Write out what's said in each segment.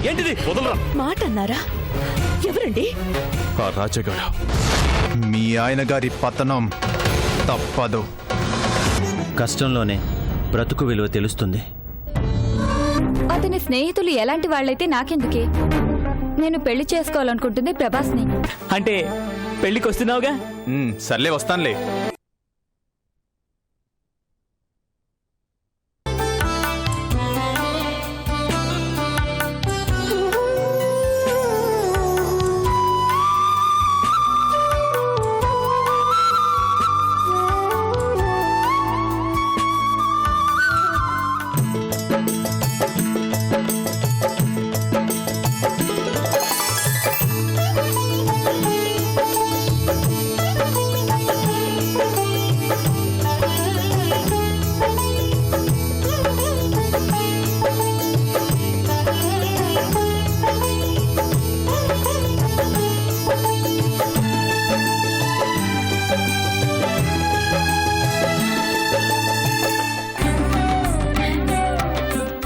ఏంటిది? వదలరా. మాట అన్నారా? ఎవరండి? ఆ రాజగాడు. మీ ఆయన గారి పతనం తప్పదు. కష్టంలోనే బ్రతుకు విలువ తెలుస్తుంది. అతని స్నేహితులు ఎలాంటి వాళ్ళైతే నాకెందుకే? నేను పెళ్లి చేసుకోవాలనుకుంటుంది ప్రభాస్ని. అంటే పెళ్లికి వస్తున్నావుగా? సర్లే వస్తానులే.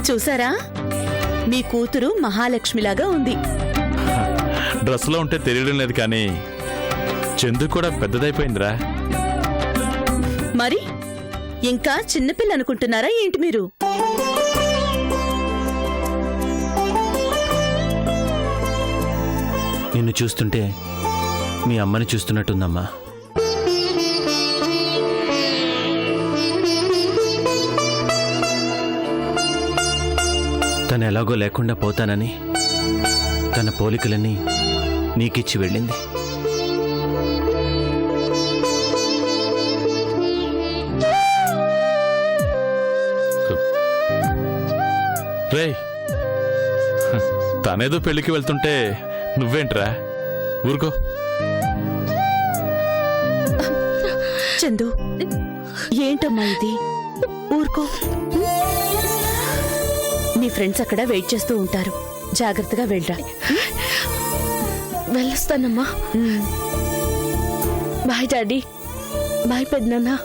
చూసారా, మీ కూతురు మహాలక్ష్మిలాగా ఉంది. డ్రెస్ లో ఉంటే తెలియడం లేదు కానీ చందు కూడా పెద్దదైపోయిందిరా. మరి ఇంకా చిన్నపిల్ల అనుకుంటున్నారా ఏంటి మీరు? నిన్ను చూస్తుంటే మీ అమ్మని చూస్తున్నట్టుందమ్మా. తను ఎలాగో లేకుండా పోతానని తన పోలికలన్నీ నీకిచ్చి వెళ్ళింది. రేయ్, తనేదో పెళ్లికి వెళ్తుంటే నువ్వేంట్రా? ఊరుకో. చందు, ఏంటమ్మా ఇది? ఊరుకో. నీ ఫ్రెండ్స్ అక్కడ వెయిట్ చేస్తూ ఉంటారు, జాగ్రత్తగా వెళ్ళరా. వెళ్ళొస్తానమ్మా. Bye daddy. బాయ్ పెద్దనాన్న.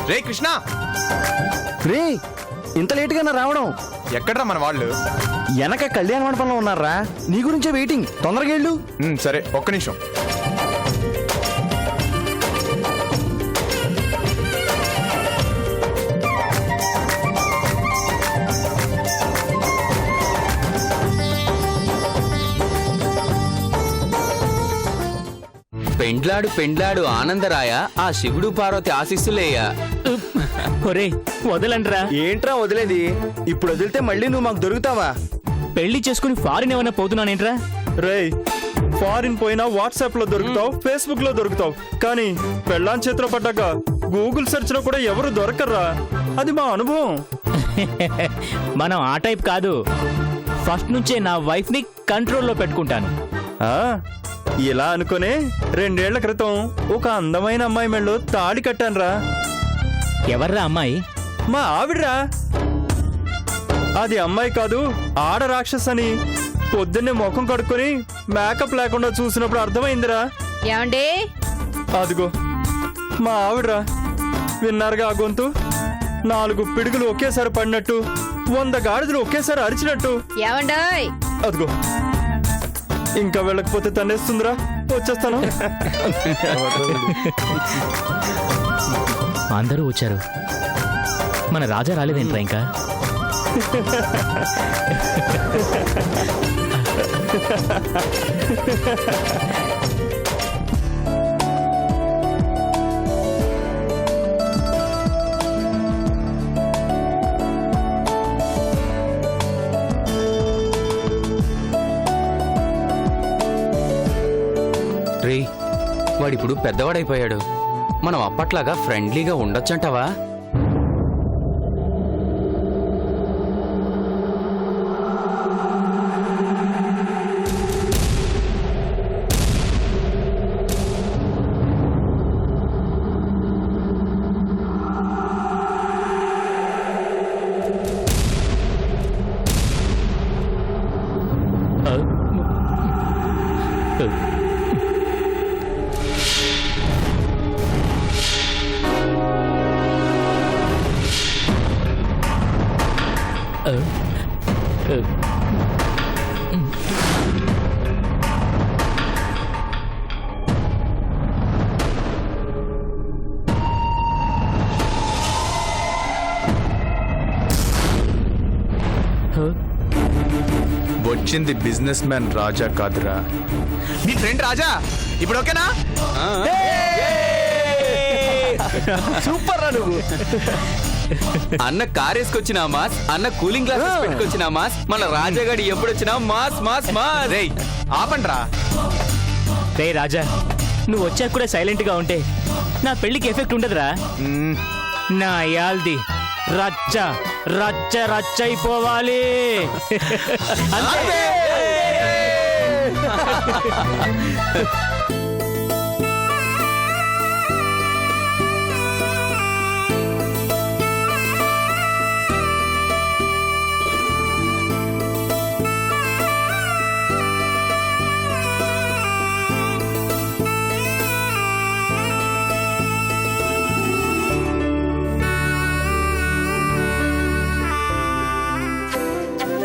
రే కృష్ణ, రే ఇంత లేటుగా రావడం? ఎక్కడ్రా మన వాళ్ళు? వెనక కళ్యాణ మండపంలో ఉన్నారా? నీ గురించే వెయిటింగ్, తొందరగా వెళ్ళు. సరే, ఒక్క నిమిషం. పెండ్లాడు పెండ్లాడు ఆనందరాయ, ఆ శివుడు పార్వతి ఆశీస్సులేయ. వదలండ్రా. ఏంట్రా వదిలేది? ఇప్పుడు వదిలితే మళ్ళీ నువ్వు మాకు దొరుకుతావా? పెళ్లి చేసుకుని ఫారిన్ ఏమన్నా పోతున్నానేంట్రా? రేయ్, ఫారిన్ పోయినా వాట్సాప్ లో దొరుకుతావు, ఫేస్బుక్ లో దొరుకుతావు, కానీ పెళ్ళాం చేతిలో పడ్డాక గూగుల్ సెర్చ్ లో కూడా ఎవరు దొరకర్రా. అది మా అనుభవం. మనం ఆ టైప్ కాదు. ఫస్ట్ నుంచే నా వైఫ్ ని కంట్రోల్లో పెట్టుకుంటాను. ఇలా అనుకునే 2 ఏళ్ల క్రితం ఒక అందమైన అమ్మాయి మెళ్ళో తాళి కట్టానురా. ఎవర్రా అమ్మాయి? మా ఆవిడ్రా. అది అమ్మాయి కాదు, ఆడ రాక్షస్ అని పొద్దున్నే ముఖం కడుక్కొని మేకప్ లేకుండా చూసినప్పుడు అర్థమైందిరా. ఏమండి? అదిగో మా ఆవిడ్రా. విన్నారుగా ఆ గొంతు? 4 పిడుగులు ఒకేసారి పడినట్టు, 100 గాడిదలు ఒకేసారి అరిచినట్టు. ఏమండోయ్? అదిగో, ఇంకా వెళ్ళకపోతే తన్నేస్తుందిరా. వచ్చేస్తాను. అందరూ వచ్చారు, మన రాజా రాలేదేంట్రా ఇంకా? రే వాడిప్పుడు పెద్దవాడైపోయాడు. మనం అప్పట్లాగా ఫ్రెండ్లీగా ఉండొచ్చంటావా? వచ్చింది బిజినెస్ మ్యాన్ రాజా కాదురా, నీ ఫ్రెండ్ రాజా. ఇప్పుడు ఓకేనా? సూపర్ రా నువ్వు. అన్న కార్ వేసుకొచ్చినా మాస్, అన్న కూలింగ్ గ్లాసెస్ పెట్టుకొచ్చినా మాస్, మన రాజాగాడి ఎప్పుడొచ్చినా మాస్ మాస్ మాస్. రేయ్ ఆపండ్రా. రే రాజా, నువ్వు వచ్చాక కూడా సైలెంట్ గా ఉంటే నా పెళ్లికి ఎఫెక్ట్ ఉండదురా. నా యాల్ది రచ్చ రచ్చ రచ్చ అయిపోవాలి. అంతే.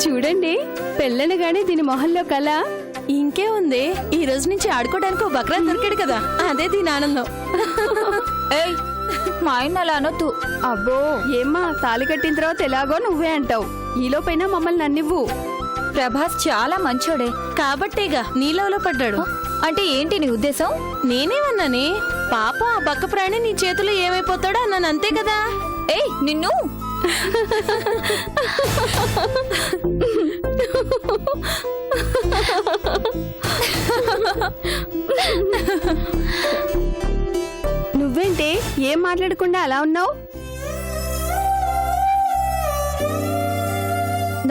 చూడండి, పెళ్ళనగానే దీని మొహంలో కళ ఇంకే ఉంది. ఈ రోజు నుంచి ఆడుకోవడానికి ఒక బక్రా దొరికాడు కదా, అదే దీని ఆనందం. ఏయ్ మా ఆయన అలా అనొద్దు. అబ్బో, ఏమ్మా తాళి కట్టిన తర్వాత ఎలాగో నువ్వే అంటావు. ఈలోపైనా మమ్మల్ని నన్నివ్వు. ప్రభాస్ చాలా మంచోడే. కాబట్టేగా నీలోలో పడ్డాడు. అంటే ఏంటి నీ ఉద్దేశం? నేనేమన్నానే, పాప ఆ బక్క ప్రాణి నీ చేతిలో ఏమైపోతాడో అన్నాను, అంతే కదా. ఏయ్ నిన్ను. నువ్వేంటే ఏం మాట్లాడకుండా అలా ఉన్నావు?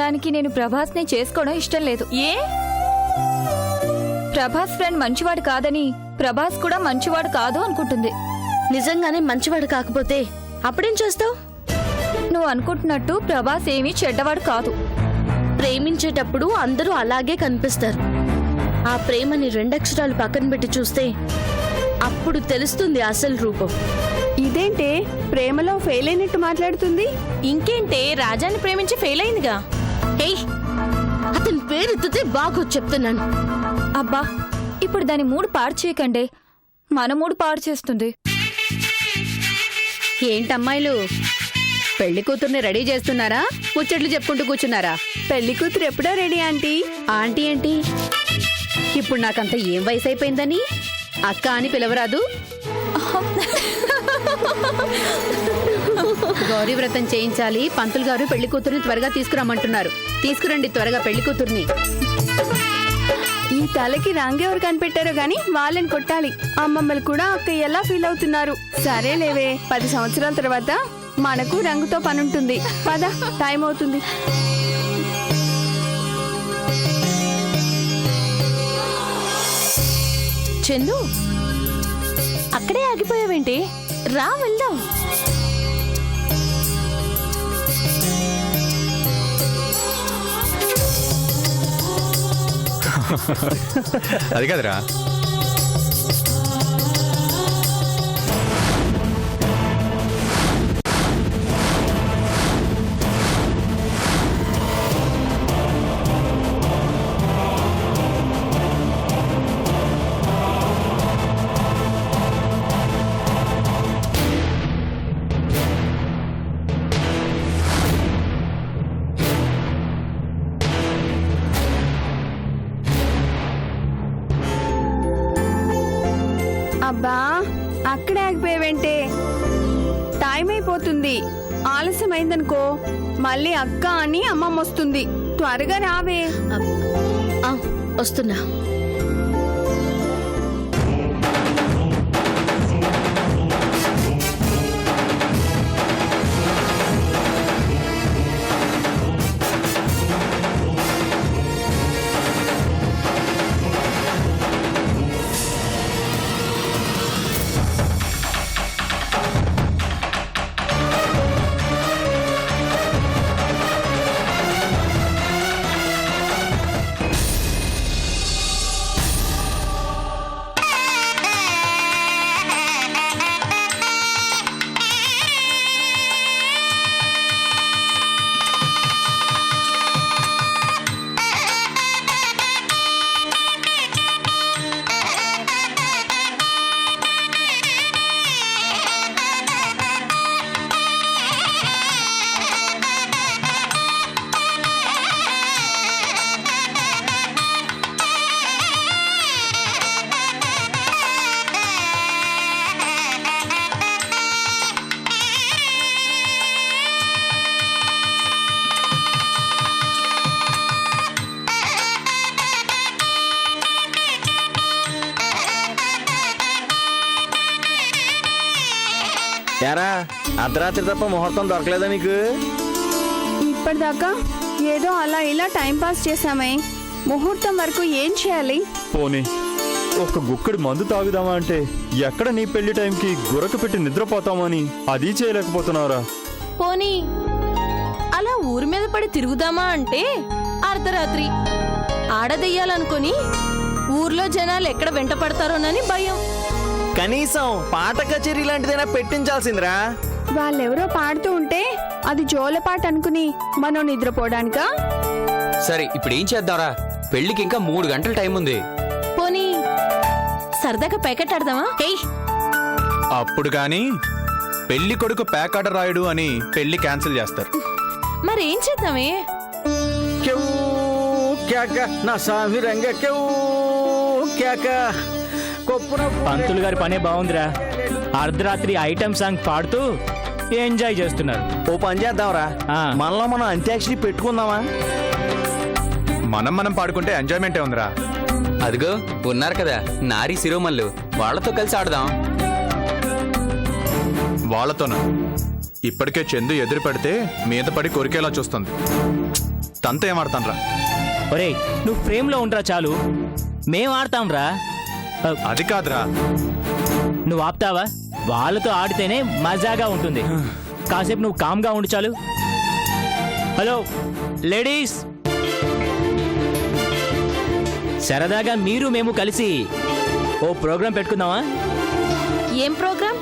దానికి నేను ప్రభాస్ని చేసుకోవడం ఇష్టం లేదు. ఏ? ప్రభాస్ ఫ్రెండ్ మంచివాడు కాదని ప్రభాస్ కూడా మంచివాడు కాదు అనుకుంటుంది. నిజంగానే మంచివాడు కాకపోతే అప్పుడేం చేస్తావు? నువ్వు అనుకుంటున్నట్టు ప్రభాస్ ఏమీ చెడ్డవాడు కాదు. ప్రేమించేటప్పుడు అందరూ అలాగే కనిపిస్తారు. ఆ ప్రేమని రెండక్షరాలు పక్కన పెట్టి చూస్తే అప్పుడు తెలుస్తుంది అసలు రూపం. ఇదేంటే ప్రేమలో ఫెయిల్ అయినట్టు మాట్లాడుతుంది? ఇంకేంటే, రాజాని ప్రేమించి ఫెయిల్ అయిందిగా. ఏయ్, అతని పేరెత్తితే బాగో చెప్తున్నాను. అబ్బా ఇప్పుడు దాని మూడు పాడు చేయకండి, మన మూడు పాడు చేస్తుంది. ఏంటమ్మాయిలు, పెళ్లి కూతుర్ని రెడీ చేస్తున్నారా? ముచ్చట్లు చెప్పుకుంటూ కూర్చున్నారా? పెళ్లి కూతురు ఎప్పుడో రెడీ ఆంటీ. ఆంటీ ఏంటి? ఇప్పుడు నాకంత ఏం వయసు అయిపోయిందని అక్క అని పిలవరాదు? గౌరీ వ్రతం చేయించాలి. పంతులు గారు పెళ్లి కూతుర్ని త్వరగా తీసుకురమ్మంటున్నారు. తీసుకురండి త్వరగా పెళ్లి కూతుర్ని. ఈ తలకి రంగెవరు కనిపెట్టారో గాని వాళ్ళని కొట్టాలి. అమ్మమ్మలు కూడా అక్క ఎలా ఫీల్ అవుతున్నారు. సరే లేవే, 10 సంవత్సరాల తర్వాత మనకు రంగుతో పనుంటుంది. పద, టైం అవుతుంది. చందు, అక్కడే ఆగిపోయావేంటి? రా వెళ్దాం. అది కాదురా, అబ్బా, అక్కడే ఆగిపోయావేంటే? టైం అయిపోతుంది. ఆలస్యం అయిందనుకో మళ్ళీ అక్క అని అమ్మమ్మ వస్తుంది. త్వరగా రావే. వస్తున్నా. యారా అర్ధరాత్రి తప్ప ముహూర్తం దొరకలేదా నీకు? ఇప్పటిదాకా ఏదో అలా ఇలా టైం పాస్ చేసామే. ముహూర్తం వరకు ఏం చేయాలి? పోనీ ఒక గుక్కడి మందు తాగుదామా అంటే ఎక్కడ నీ పెళ్లి టైంకి గురక పెట్టి నిద్రపోతామని అది చేయలేకపోతున్నావురా. పోనీ అలా ఊరి మీద పడి తిరుగుదామా అంటే అర్ధరాత్రి. ఆడదెయ్యాలనుకొని ఊర్లో జనాలు ఎక్కడ వెంట పడతారోనని భయం. కనీసం పాట కచేరీ లాంటిదైనా పెట్టించాల్సిందిరా. వాళ్ళెవరో పాడుతూ ఉంటే అది జోలపాట అనుకుని మనం నిద్రపోవడానికా? సరే ఇప్పుడు ఏం చేద్దాంరా? పెళ్లికి ఇంకా 3 గంటల టైం ఉంది. పోనీ సరదాగా ప్యాకెట్ ఆడదామా? అప్పుడు కానీ పెళ్లి కొడుకు ప్యాకాట రాయుడు అని పెళ్లి క్యాన్సిల్ చేస్తారు. మరేం చేద్దామే? క్యూ క్యాక నా సామి రంగ క్యూ క్యాక కొప్పున పంతులు గారి పనే బాగుందిరా. అర్ధరాత్రి ఐటమ్ సాంగ్ పాడుతూ ఎంజాయ్ చేస్తున్నారు. ఓ పని చేద్దాంరా, ఆ. మనలో మనం అంత్యాక్షరి పెట్టుకుందామా? మనం పాడుకుంటే ఎంజాయ్మెంటే ఉందిరా. అదిగో ఉన్నారు కదా నారీ శిరోమల్లు, వాళ్ళతో కలిసి ఆడదాం. వాళ్ళతోన ఇప్పటికే చందు ఎదురు పెడితే మీద పడి కొరికేలా చూస్తుంది. తంత ఏమాడతాన్రా? ఒరేయ్ నువ్వు ఫ్రేమ్లో ఉండరా చాలు, మేం ఆడతాంరా. అది కాదురా. నువ్వు ఆపుతావా? వాళ్ళతో ఆడితేనే మజాగా ఉంటుంది. కాసేపు నువ్వు కామ్గా ఉండు చాలు. హలో లేడీస్, సరదాగా మీరు మేము కలిసి ఓ ప్రోగ్రాం పెట్టుకుందామా? ఏం ప్రోగ్రాం?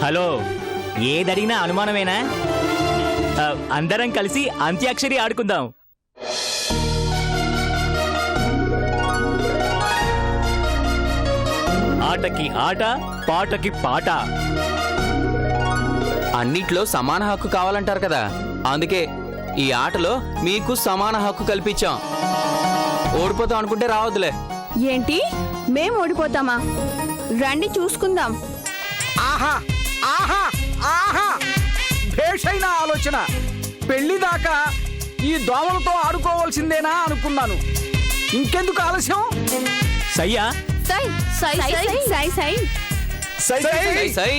హలో, ఏదడిగినా అనుమానమేనా? అందరం కలిసి అంత్యాక్షరి ఆడుకుందాం. ఆటకి ఆట, పాటకి పాట. అన్నిట్లో సమాన హక్కు కావాలంటారు కదా, అందుకే ఈ ఆటలో మీకు సమాన హక్కు కల్పించాం. ఓడిపోతాం అనుకుంటే రావద్దులే. ఏంటి మేం ఓడిపోతామా? రండి చూసుకుందాం. ఆహా ఆహా ఆహా భేషైన ఆలోచన. పెళ్లి దాకా ఈ దోమలతో ఆడుకోవాల్సిందేనా అనుకున్నాను. ఇంకెందుకు ఆలస్యం? సయ్యా సై సై సై సై సై సై సై. సై సై.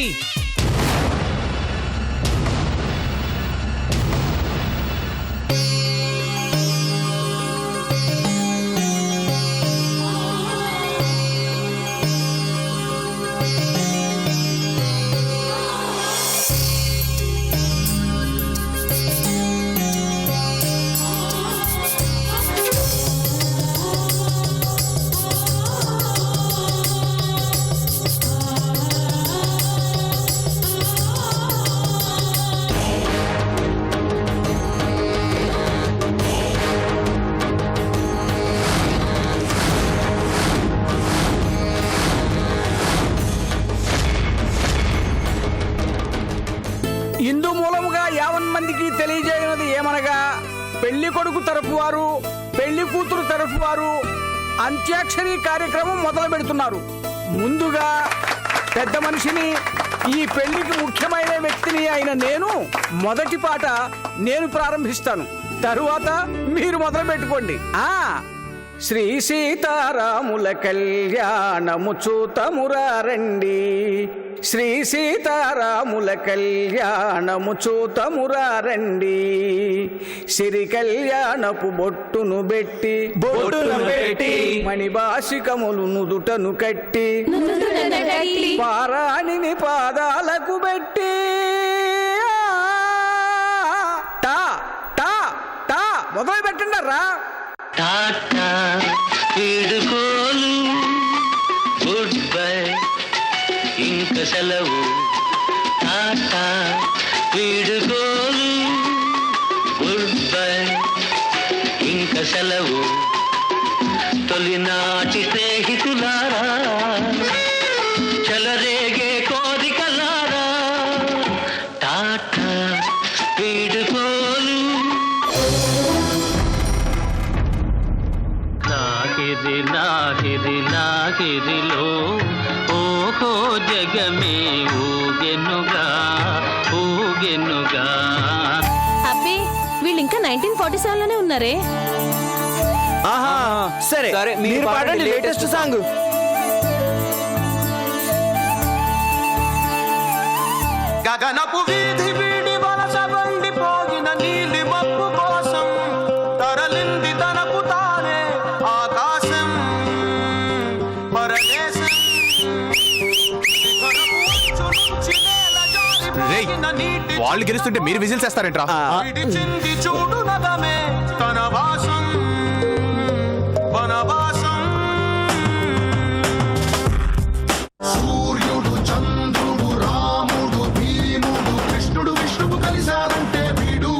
ఇందు మూలముగా 50 మందికి తెలియజేయనది ఏమనగా, పెళ్లి కొడుకు తరఫు వారు పెళ్లి కూతురు తరఫు వారు అంత్యాక్షరి కార్యక్రమం మొదలు పెడుతున్నారు. ముందుగా పెద్ద మనిషిని, ఈ పెళ్లికి ముఖ్యమైన వ్యక్తిని అయిన నేను మొదటి పాట నేను ప్రారంభిస్తాను. తరువాత మీరు మొదలు పెట్టుకోండి. శ్రీ సీతారాముల కళ్యాణము చూతమురారండి, శ్రీ సీతారాముల కళ్యాణము చూతమురారండి, సిరి కళ్యాణపు బొట్టును పెట్టి మణిబాసికములు నుదుటను కట్టి పారాణిని పాదాలకు పెట్టి టా టా టా మొదలు పెట్టండి. టాటా వీడుకోలు, గుడ్ బై ఇంక సెలవు. టాటా వీడుకోలు, గుడ్ బై ఇంక సెలవు. తొలినాటి స్నేహితులారా, చెలరేగే కోరికలారా, టాటా వీడుకోలు. లాహిరి లాహిరిలో ఓహో జగమే ఊగెనుగా ఊగెనుగా. హ్యాపీ, వీళ్ళు ఇంకా 1947 లోనే ఉన్నారే. ఆహా సరే సరే, మీరు పాడండి లేటెస్ట్ సాంగ్. గగనపు వీధి వీడి వలస బండిపోయిన నీలి మబ్బు కోసం తరలింది తనకు తానే ఆకాశం పరదేశం రేయ్, వాళ్ళు గెలుస్తుంటే మీరు విజిల్స్ వేస్తారేంట్రా? విడిచింది చూడు నగమే తన వాసం వనవాసం. సూర్యుడు చంద్రుడు రాముడు భీముడు కృష్ణుడు విష్ణువు కలిశారంటే వీడు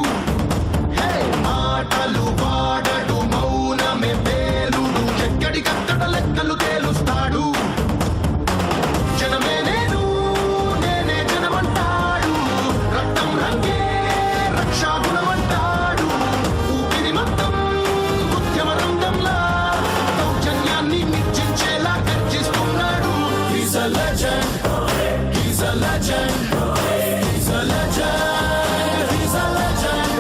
మాటలు పాడడు మౌనమే పేలుడు ఎక్కడికక్కడ లెక్కలు తేలుస్తాడు. జనమే నేను నేనే జనమంటాడు రక్తం రంగే రక్షాగుణమంటాడు. ఊపిరి మొత్తం ఉద్యమ రంగంలా దౌర్జన్యాన్ని నిర్జించేలా గర్జిస్తున్నాడు. He's a legend. He's a legend. He's a legend. He's a legend.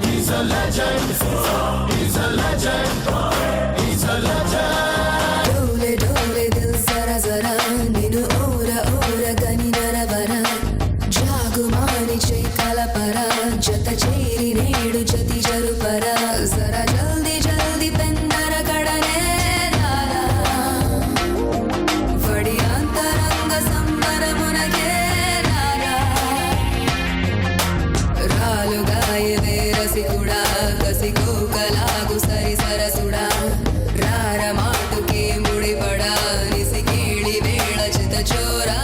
He's a legend. He's a legend. He's a legend. डोले डोले दिल जरा जरा निनु ओरा ओरा गनी नरवरा जागु मानी चै कलपरा जत चेरी नेडु जति जरुपरा जरा जल्दी जल्दी पेन्नर कड़ने रारा वडी अंतरंग संबर मुनगे रारा रालुगाये वेरसी कुड़ा कसी को कलागु सरी सरसुड़ा रारा माटुके मुड़ी पड़ा निसी केड़ी वेळ चित चोरा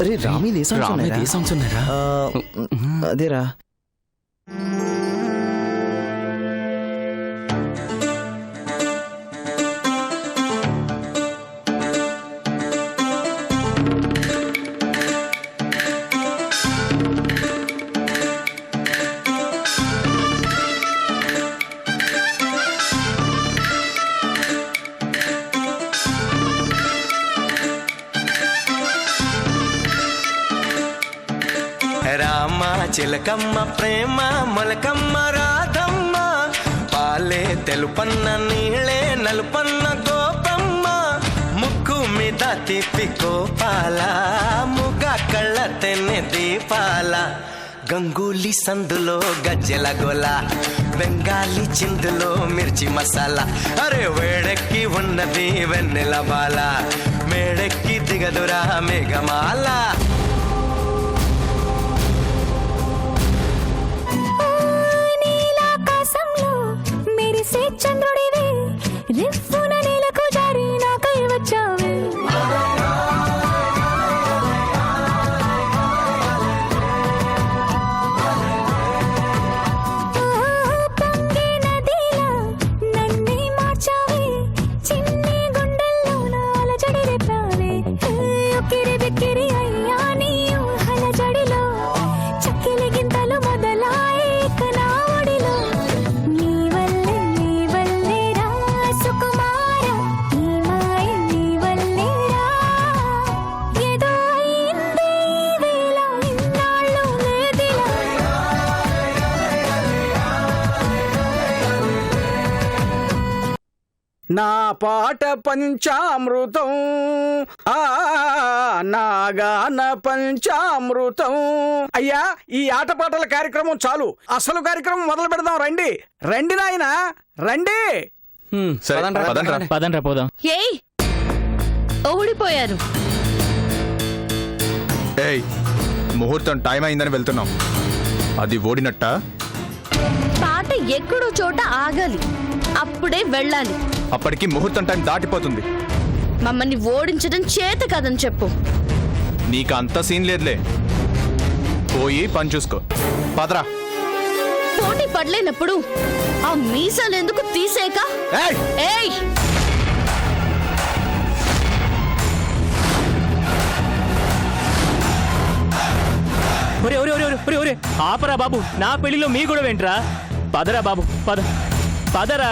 అరే రామి ఏ songs రామ్ ఉన్నాయిరా? ఏ సాంగ్స్ ఉన్నారా? అదేరా రామ చిలకమ్మ ప్రేమ మొలకమ్మ రాధమ్మ పాలే తెలుపన్న నీళ్ళే నలుపన్న గోపమ్మ ముక్కు మీద తిప్పి కోపాల ముగ కళ్ళ తెన్నె దీపాల గంగూలీ సందులో గజ్జెల గోల బెంగాలీ చిందులో మిర్చి మసాలా అరే వేడెక్కి ఉన్నది వెన్నెల బాల మేడెక్కి దిగదురా మేఘమాల చంద్రుడివి రిఫ్ఫున నేలకు జారి నాకై వచ్చావే పొంగే నదిలా నన్నే మార్చావే చిన్ని గుండెల్లో నాల జడి రేపావే ఉక్కిరి బిక్కిరి అయ్యా నీ ఊహల జడిలో చక్కిలి గింతలు మొదలాయే నా ఒడిలో నీ వల్లే రా సుకుమార నీ మాయ నీ వల్లే రా ఏదో అయింది ఈ వేళ ఇన్నాళ్ళు లేదిలా నా పాట పంచామృతం నా గాన పంచామృతం. అయ్యా ఈ ఆటపాటల కార్యక్రమం చాలు, అసలు కార్యక్రమం మొదలు పెడదాం. రండి రండి నాయనా రండి. సరే, పదండ్రా, పదండ్రా. పదండ్రా పోదాం. ఏయ్ ఓడిపోయారు. ఏయ్, ముహూర్తం టైం అయిందని వెళ్తున్నాం. అది ఓడినట్ట? పాట ఎక్కడో చోట ఆగాలి, అప్పుడే వెళ్ళాలి. అప్పటికి ముహూర్తం టైం దాటిపోతుంది. మమ్మల్ని ఓడించడం చేత కదని చెప్పు. నీకు అంత సీన్ లేదులే, పోయి పని చూసుకో. పదరా. పోటీ పడలేనప్పుడు ఆ మీసాలు ఎందుకు తీసేక? ఏయ్! ఏయ్ ఒరే ఒరే ఒరే ఒరే ఒరే ఆపరా బాబు, నా పెళ్లిలో మీ కూడా వెంట్రా. పదరా బాబు, పదరా.